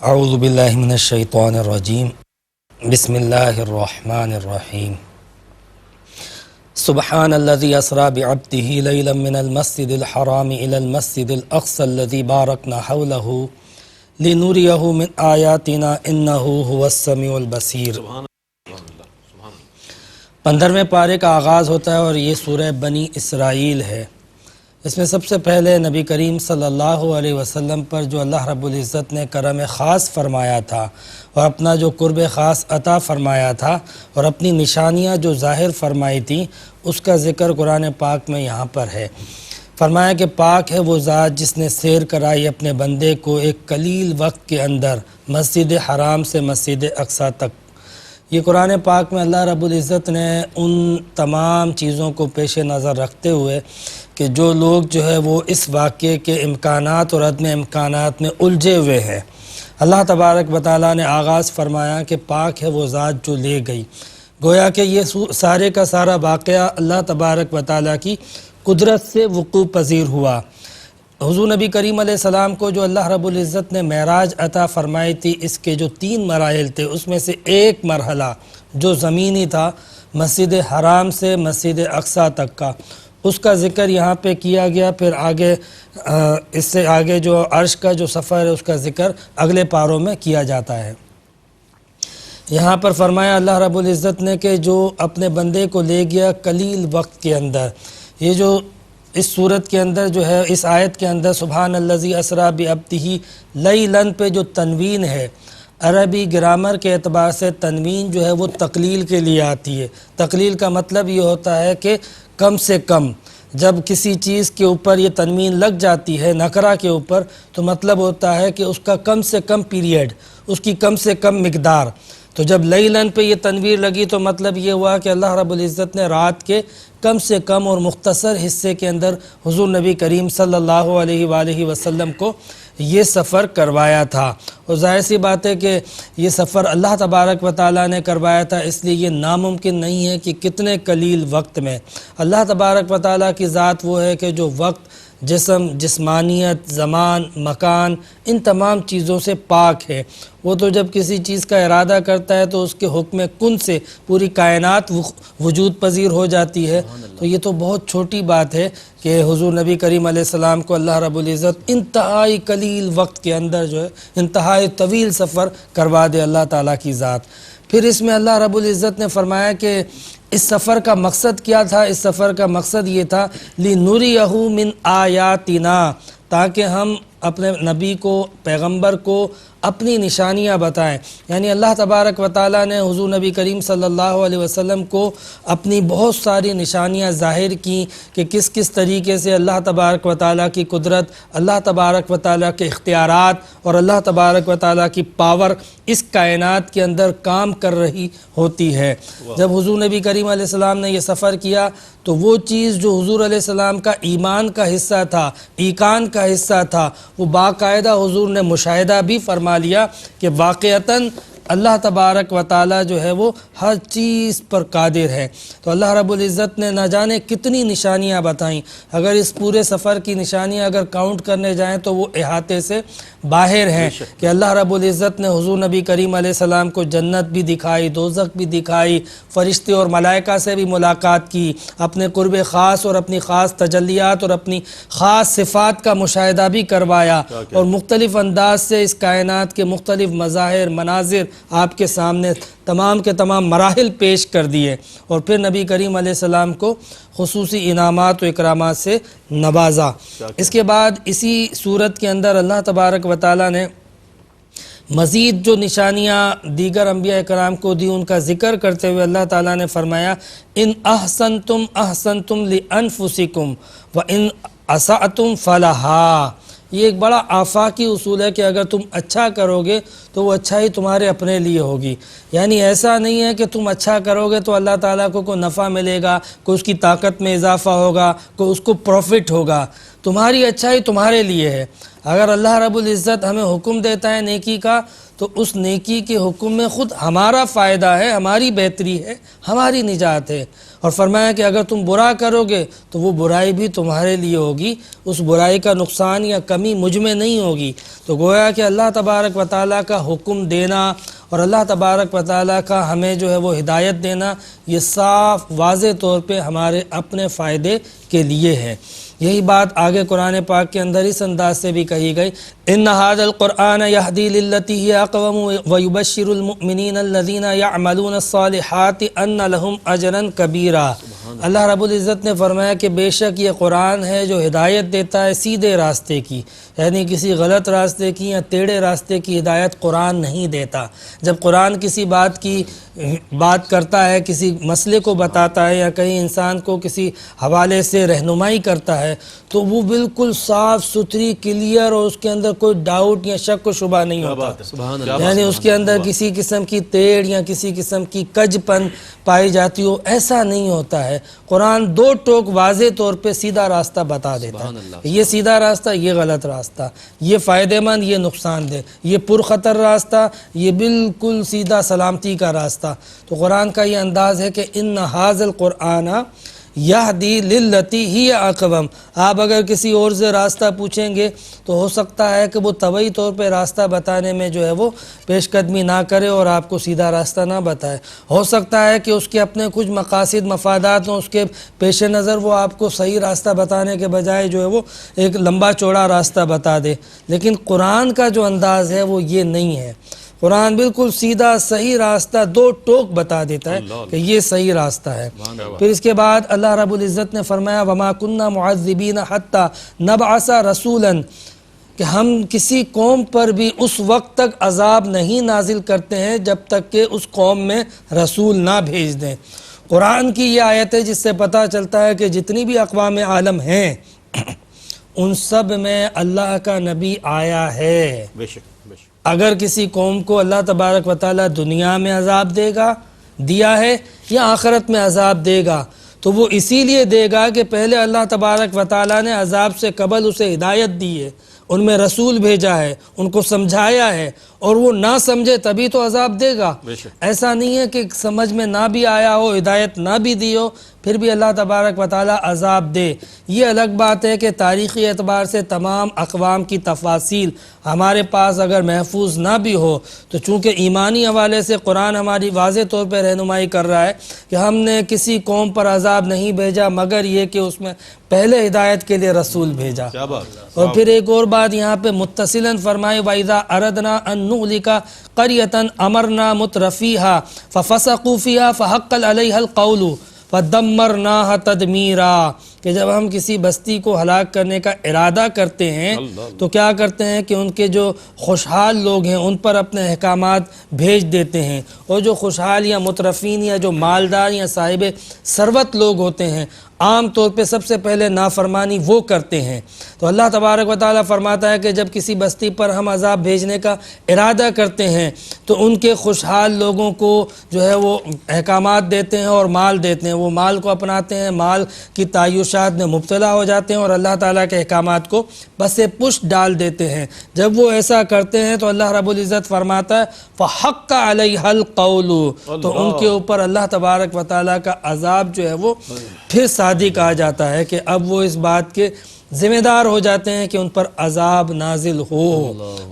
اعوذ باللہ من الشیطان الرجیم بسم اللہ الرحمن الرحیم سبحان الذي اسرى بعبده ليلا من المسجد الحرام الى المسجد الاقصى الذي باركنا حوله لنريه من آیاتنا انه هو السمیع البصیر۔ 15ویں پارے کا آغاز ہوتا ہے اور یہ سورہ بنی اسرائیل ہے۔ اس میں سب سے پہلے نبی کریم صلی اللہ علیہ وسلم پر جو اللہ رب العزت نے کرم خاص فرمایا تھا اور اپنا جو قرب خاص عطا فرمایا تھا اور اپنی نشانیاں جو ظاہر فرمائی تھیں اس کا ذکر قرآن پاک میں یہاں پر ہے۔ فرمایا کہ پاک ہے وہ ذات جس نے سیر کرائی اپنے بندے کو ایک قلیل وقت کے اندر مسجد حرام سے مسجد اقصیٰ تک۔ یہ قرآن پاک میں اللہ رب العزت نے ان تمام چیزوں کو پیش نظر رکھتے ہوئے کہ جو لوگ جو ہے وہ اس واقعے کے امکانات اور عدم امکانات میں الجھے ہوئے ہیں، اللہ تبارک و تعالیٰ نے آغاز فرمایا کہ پاک ہے وہ ذات جو لے گئی۔ گویا کہ یہ سارے کا سارا واقعہ اللہ تبارک و تعالیٰ کی قدرت سے وقوع پذیر ہوا۔ حضور نبی کریم علیہ السلام کو جو اللہ رب العزت نے معراج عطا فرمائی تھی، اس کے جو 3 مراحل تھے اس میں سے ایک مرحلہ جو زمینی تھا مسجد حرام سے مسجد اقصیٰ تک کا، اس کا ذکر یہاں پہ کیا گیا۔ پھر آگے اس سے آگے جو عرش کا جو سفر ہے اس کا ذکر اگلے پاروں میں کیا جاتا ہے۔ یہاں پر فرمایا اللہ رب العزت نے کہ جو اپنے بندے کو لے گیا قلیل وقت کے اندر۔ یہ جو اس صورت کے اندر جو ہے اس آیت کے اندر سبحان الذی اسریٰ بعبدہ لیلاً پہ جو تنوین ہے، عربی گرامر کے اعتبار سے تنوین جو ہے وہ تقلیل کے لیے آتی ہے۔ تقلیل کا مطلب یہ ہوتا ہے کہ کم سے کم، جب کسی چیز کے اوپر یہ تنوین لگ جاتی ہے نکرہ کے اوپر تو مطلب ہوتا ہے کہ اس کا کم سے کم پیریڈ، اس کی کم سے کم مقدار۔ تو جب لیلاً پہ یہ تنویر لگی تو مطلب یہ ہوا کہ اللہ رب العزت نے رات کے کم سے کم اور مختصر حصے کے اندر حضور نبی کریم صلی اللہ علیہ وآلہ وسلم کو یہ سفر کروایا تھا۔ اور ظاہر سی بات ہے کہ یہ سفر اللہ تبارک و تعالیٰ نے کروایا تھا، اس لیے یہ ناممکن نہیں ہے کہ کتنے قلیل وقت میں۔ اللہ تبارک و تعالیٰ کی ذات وہ ہے کہ جو وقت، جسم، جسمانیت، زمان، مکان، ان تمام چیزوں سے پاک ہے۔ وہ تو جب کسی چیز کا ارادہ کرتا ہے تو اس کے حکم کن سے پوری کائنات وجود پذیر ہو جاتی ہے۔ تو یہ تو بہت چھوٹی بات ہے کہ حضور نبی کریم علیہ السلام کو اللہ رب العزت انتہائی قلیل وقت کے اندر جو ہے انتہائی طویل سفر کروا دے اللہ تعالیٰ کی ذات۔ پھر اس میں اللہ رب العزت نے فرمایا کہ اس سفر کا مقصد کیا تھا؟ اس سفر کا مقصد یہ تھا لِنُرِيَهُ مِنْ آیاتنا، تاکہ ہم اپنے نبی کو، پیغمبر کو اپنی نشانیاں بتائیں۔ یعنی اللہ تبارک و تعالیٰ نے حضور نبی کریم صلی اللہ علیہ وسلم کو اپنی بہت ساری نشانیاں ظاہر کیں کہ کس کس طریقے سے اللہ تبارک و تعالیٰ کی قدرت، اللہ تبارک و تعالیٰ کے اختیارات اور اللہ تبارک و تعالیٰ کی پاور اس کائنات کے اندر کام کر رہی ہوتی ہے۔ جب حضور نبی کریم علیہ السلام نے یہ سفر کیا تو وہ چیز جو حضور علیہ السلام کا ایمان کا حصہ تھا، ایقان کا حصہ تھا، وہ باقاعدہ حضور نے مشاہدہ بھی فرما لیا کہ واقعتاً اللہ تبارک و تعالیٰ جو ہے وہ ہر چیز پر قادر ہے۔ تو اللہ رب العزت نے نہ جانے کتنی نشانیاں بتائیں۔ اگر اس پورے سفر کی نشانیاں اگر کاؤنٹ کرنے جائیں تو وہ احاطے سے باہر ہیں کہ اللہ رب العزت نے حضور نبی کریم علیہ السلام کو جنت بھی دکھائی، دوزخ بھی دکھائی، فرشتے اور ملائکہ سے بھی ملاقات کی، اپنے قرب خاص اور اپنی خاص تجلیات اور اپنی خاص صفات کا مشاہدہ بھی کروایا، اور مختلف انداز سے اس کائنات کے مختلف مظاہر، مناظر آپ کے سامنے تمام کے تمام مراحل پیش کر دیے، اور پھر نبی کریم علیہ السلام کو خصوصی انعامات و اکرامات سے نوازا۔ اس کے بعد اسی صورت کے اندر اللہ تبارک و تعالیٰ نے مزید جو نشانیاں دیگر انبیاء کرام کو دی ان کا ذکر کرتے ہوئے اللہ تعالیٰ نے فرمایا ان احسنتم احسنتم لانفسکم وان اسأتم فلہا۔ یہ ایک بڑا آفاقی اصول ہے کہ اگر تم اچھا کرو گے تو وہ اچھائی تمہارے اپنے لیے ہوگی۔ یعنی ایسا نہیں ہے کہ تم اچھا کرو گے تو اللہ تعالیٰ کو کوئی نفع ملے گا، کوئی اس کی طاقت میں اضافہ ہوگا، کوئی اس کو پروفٹ ہوگا۔ تمہاری اچھائی تمہارے لیے ہے۔ اگر اللہ رب العزت ہمیں حکم دیتا ہے نیکی کا تو اس نیکی کے حکم میں خود ہمارا فائدہ ہے، ہماری بہتری ہے، ہماری نجات ہے۔ اور فرمایا کہ اگر تم برا کرو گے تو وہ برائی بھی تمہارے لیے ہوگی، اس برائی کا نقصان یا کمی مجھ میں نہیں ہوگی۔ تو گویا کہ اللہ تبارک و تعالیٰ کا حکم دینا اور اللہ تبارک و تعالیٰ کا ہمیں جو ہے وہ ہدایت دینا، یہ صاف واضح طور پہ ہمارے اپنے فائدے کے لیے ہے۔ یہی بات آگے قرآن پاک کے اندر اس انداز سے بھی کہی گئی، ان ھذا القرآن یہدی للتی ہی اقوم ویبشر المؤمنین الذین یعملون الصالحات ان لہم اجرا کبیرا۔ اللہ رب العزت نے فرمایا کہ بے شک یہ قرآن ہے جو ہدایت دیتا ہے سیدھے راستے کی، یعنی کسی غلط راستے کی یا ٹیڑھے راستے کی ہدایت قرآن نہیں دیتا۔ جب قرآن کسی بات کرتا ہے، کسی مسئلے کو بتاتا ہے یا کہیں انسان کو کسی حوالے سے رہنمائی کرتا ہے تو وہ بالکل صاف ستھری کلیئر اور اس کے اندر کوئی ڈاؤٹ یا شک و شبہ نہیں ہوتا، یعنی اس کے اندر کسی قسم کی ٹیڑھ یا کسی قسم کی کج پن پائی جاتی ہو، ایسا نہیں ہوتا ہے۔ قرآن دو ٹوک واضح طور پہ سیدھا راستہ بتا دیتا ہے، یہ سیدھا راستہ، یہ غلط راستہ، یہ فائدہ مند، یہ نقصان دہ، یہ پرخطر راستہ، یہ بالکل سیدھا سلامتی کا راستہ۔ تو قرآن کا یہ انداز ہے کہ ان ھذا القرآن یہدی للتی ہی اقوم۔ آپ اگر کسی اور سے راستہ پوچھیں گے تو ہو سکتا ہے کہ وہ طبعی طور پہ راستہ بتانے میں جو ہے وہ پیش قدمی نہ کرے اور آپ کو سیدھا راستہ نہ بتائے۔ ہو سکتا ہے کہ اس کے اپنے کچھ مقاصد مفادات ہوں، اس کے پیش نظر وہ آپ کو صحیح راستہ بتانے کے بجائے جو ہے وہ ایک لمبا چوڑا راستہ بتا دے، لیکن قرآن کا جو انداز ہے وہ یہ نہیں ہے۔ قرآن بالکل سیدھا صحیح راستہ دو ٹوک بتا دیتا ہے کہ یہ صحیح راستہ ہے۔ پھر اس کے بعد اللہ رب العزت نے فرمایا وَمَا كُنَّا مُعَذِّبِينَ حَتَّى نَبْعَثَ رَسُولًا، کہ ہم کسی قوم پر بھی اس وقت تک عذاب نہیں نازل کرتے ہیں جب تک کہ اس قوم میں رسول نہ بھیج دیں۔ قرآن کی یہ آیت ہے جس سے پتہ چلتا ہے کہ جتنی بھی اقوام عالم ہیں ان سب میں اللہ کا نبی آیا ہے۔ اگر کسی قوم کو اللہ تبارک و تعالیٰ دنیا میں عذاب دیا ہے یا آخرت میں عذاب دے گا تو وہ اسی لیے دے گا کہ پہلے اللہ تبارک و تعالیٰ نے عذاب سے قبل اسے ہدایت دی ہے، ان میں رسول بھیجا ہے، ان کو سمجھایا ہے، اور وہ نہ سمجھے تبھی تو عذاب دے گا۔ ایسا نہیں ہے کہ سمجھ میں نہ بھی آیا ہو، ہدایت نہ بھی دی ہو، پھر بھی اللہ تبارک و تعالیٰ عذاب دے۔ یہ الگ بات ہے کہ تاریخی اعتبار سے تمام اقوام کی تفاصیل ہمارے پاس اگر محفوظ نہ بھی ہو تو چونکہ ایمانی حوالے سے قرآن ہماری واضح طور پہ رہنمائی کر رہا ہے کہ ہم نے کسی قوم پر عذاب نہیں بھیجا مگر یہ کہ اس میں پہلے ہدایت کے لیے رسول بھیجا۔ اور پھر ایک اور بات یہاں پہ متصلاً فرمائے وَإِذَا أَرَدْنَا أَن نُهْلِكَ قَرْيَةً أَمَرْنَا مُتْرَفِيهَا فَفَسَقُوا فِيهَا فَحَقَّ عَلَيْهَا الْقَوْلُ فَدَمَّرْنَاهَا تَدْمِيرًا، کہ جب ہم کسی بستی کو ہلاک کرنے کا ارادہ کرتے ہیں تو کیا کرتے ہیں کہ ان کے جو خوشحال لوگ ہیں ان پر اپنے احکامات بھیج دیتے ہیں، اور جو خوشحال یا مترفین یا جو مالدار یا صاحب ثروت لوگ ہوتے ہیں عام طور پہ سب سے پہلے نافرمانی وہ کرتے ہیں۔ تو اللہ تبارک و تعالیٰ فرماتا ہے کہ جب کسی بستی پر ہم عذاب بھیجنے کا ارادہ کرتے ہیں تو ان کے خوشحال لوگوں کو جو ہے وہ احکامات دیتے ہیں اور مال دیتے ہیں، وہ مال کو اپناتے ہیں، مال کی تعیشات میں مبتلا ہو جاتے ہیں اور اللہ تعالیٰ کے احکامات کو بس پشت ڈال دیتے ہیں۔ جب وہ ایسا کرتے ہیں تو اللہ رب العزت فرماتا ہے فَحَقَّ عَلَيْهَا الْقَوْلُ، تو ان کے اوپر اللہ تبارک و تعالیٰ کا عذاب جو ہے وہ پھر صادق آ جاتا ہے کہ اب وہ اس بات کے ذمہ دار ہو جاتے ہیں کہ ان پر عذاب نازل ہو۔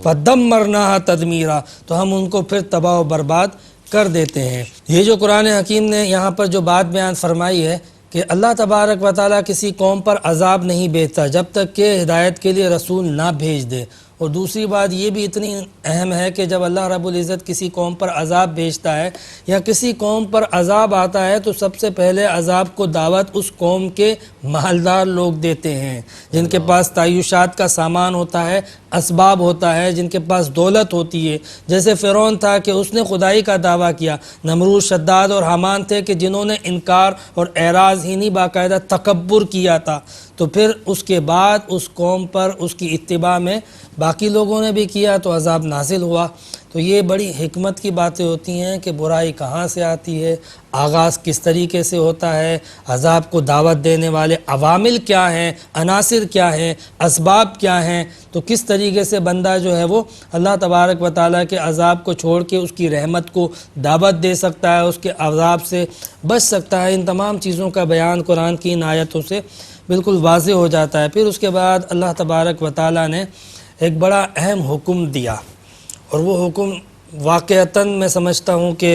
فَدَمَّرْنَاهَا تَدْمِيرًا، تو ہم ان کو پھر تباہ و برباد کر دیتے ہیں۔ یہ جو قرآن حکیم نے یہاں پر جو بات بیان فرمائی ہے کہ اللہ تبارک و تعالیٰ کسی قوم پر عذاب نہیں بھیجتا جب تک کہ ہدایت کے لیے رسول نہ بھیج دے، اور دوسری بات یہ بھی اتنی اہم ہے کہ جب اللہ رب العزت کسی قوم پر عذاب بھیجتا ہے یا کسی قوم پر عذاب آتا ہے تو سب سے پہلے عذاب کو دعوت اس قوم کے مالدار لوگ دیتے ہیں، جن کے پاس تعیشات کا سامان ہوتا ہے، اسباب ہوتا ہے، جن کے پاس دولت ہوتی ہے۔ جیسے فرعون تھا کہ اس نے خدائی کا دعویٰ کیا، نمرود، شداد اور حامان تھے کہ جنہوں نے انکار اور اعراض ہی نہیں باقاعدہ تکبر کیا تھا، تو پھر اس کے بعد اس قوم پر اس کی اتباع میں باقی لوگوں نے بھی کیا تو عذاب نازل ہوا۔ تو تو یہ بڑی حکمت کی باتیں ہوتی ہیں کہ برائی کہاں سے آتی ہے، آغاز کس طریقے سے ہوتا ہے، عذاب کو دعوت دینے والے عوامل کیا ہیں، عناصر کیا ہیں، اسباب کیا ہیں، تو کس طریقے سے بندہ جو ہے وہ اللہ تبارک و تعالیٰ کے عذاب کو چھوڑ کے اس کی رحمت کو دعوت دے سکتا ہے، اس کے عذاب سے بچ سکتا ہے۔ ان تمام چیزوں کا بیان قرآن کی ان آیتوں سے بالکل واضح ہو جاتا ہے۔ پھر اس کے بعد اللہ تبارک و تعالیٰ نے ایک بڑا اہم حکم دیا، اور وہ حکم واقعتاً میں سمجھتا ہوں کہ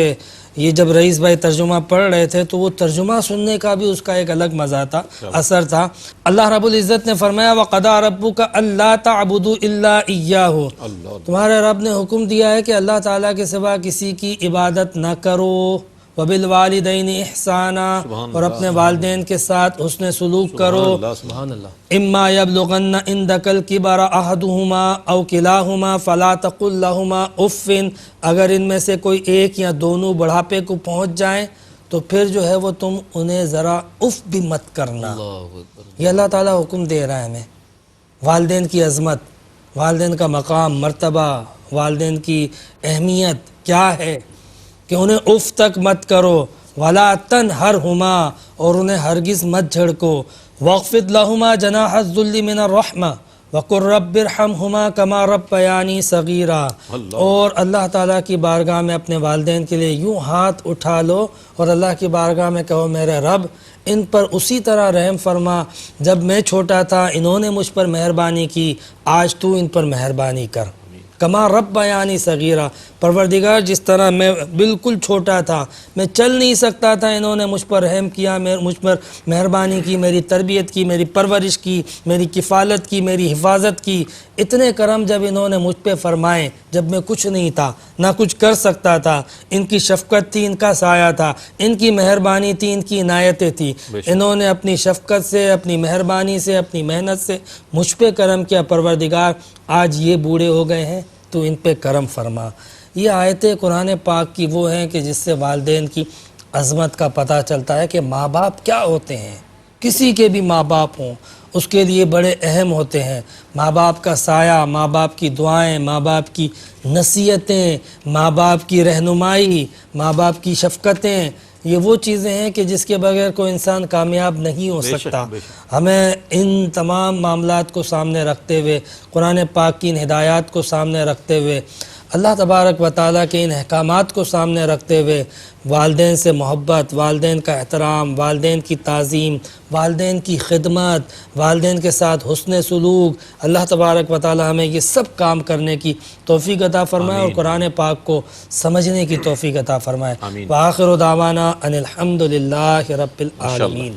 یہ جب رئیس بھائی ترجمہ پڑھ رہے تھے تو وہ ترجمہ سننے کا بھی اس کا ایک الگ مزہ تھا، اثر تھا۔ اللہ رب العزت نے فرمایا وَقَضَىٰ رَبُّكَ أَلَّا تَعْبُدُوا إِلَّا إِيَّاهُ، تمہارے رب نے حکم دیا ہے کہ اللہ تعالیٰ کے سوا کسی کی عبادت نہ کرو، وَبِالْوَالِدَيْنِ إِحْسَانًا، اور اپنے والدین کے ساتھ حسن سلوک کرو۔ سبحان اللہ۔ اما یبلغن عندک الکبر احدہما او کلاہما فلا تقل لہما اف، اگر ان میں سے کوئی ایک یا دونوں بڑھاپے کو پہنچ جائیں تو پھر جو ہے وہ تم انہیں ذرا اف بھی مت کرنا۔ یہ اللہ تعالیٰ حکم دے رہا ہے ہمیں۔ والدین کی عظمت، والدین کا مقام، مرتبہ، والدین کی اہمیت کیا ہے کہ انہیں اف تک مت کرو، ولا تنہرہما، اور انہیں ہرگز مت جھڑکو، واخفض لہما جناح الذل من الرحمہ وقل رب ارحمہما کما ربیانی صغیرا، اور اللہ تعالیٰ کی بارگاہ میں اپنے والدین کے لیے یوں ہاتھ اٹھا لو اور اللہ کی بارگاہ میں کہو میرے رب ان پر اسی طرح رحم فرما، جب میں چھوٹا تھا انہوں نے مجھ پر مہربانی کی، آج تو ان پر مہربانی کر، کما ربیانی صغیرہ، پروردگار جس طرح میں بالکل چھوٹا تھا، میں چل نہیں سکتا تھا، انہوں نے مجھ پر رحم کیا، مجھ پر مہربانی کی، میری تربیت کی، میری پرورش کی، میری کفالت کی، میری حفاظت کی، اتنے کرم جب انہوں نے مجھ پہ فرمائے جب میں کچھ نہیں تھا، نہ کچھ کر سکتا تھا، ان کی شفقت تھی، ان کا سایہ تھا، ان کی مہربانی تھی، ان کی عنایتیں تھی، انہوں نے اپنی شفقت سے، اپنی مہربانی سے، اپنی محنت سے مجھ پہ کرم کیا، پروردگار آج یہ بوڑھے ہو گئے ہیں تو ان پہ کرم فرما۔ یہ آیتیں قرآن پاک کی وہ ہیں کہ جس سے والدین کی عظمت کا پتہ چلتا ہے کہ ماں باپ کیا ہوتے ہیں، کسی کے بھی ماں باپ ہوں اس کے لیے بڑے اہم ہوتے ہیں۔ ماں باپ کا سایہ، ماں باپ کی دعائیں، ماں باپ کی نصیحتیں، ماں باپ کی رہنمائی، ماں باپ کی شفقتیں، یہ وہ چیزیں ہیں کہ جس کے بغیر کوئی انسان کامیاب نہیں ہو سکتا۔ ہمیں ان تمام معاملات کو سامنے رکھتے ہوئے، قرآن پاک کی ان ہدایات کو سامنے رکھتے ہوئے، اللہ تبارک و تعالیٰ کے ان احکامات کو سامنے رکھتے ہوئے والدین سے محبت، والدین کا احترام، والدین کی تعظیم، والدین کی خدمت، والدین کے ساتھ حسن سلوک، اللہ تبارک و تعالیٰ ہمیں یہ سب کام کرنے کی توفیق عطا فرمائے اور قرآن پاک کو سمجھنے کی توفیق عطا فرمائے۔ وآخر دعوانا ان الحمد للہ رب العالمین۔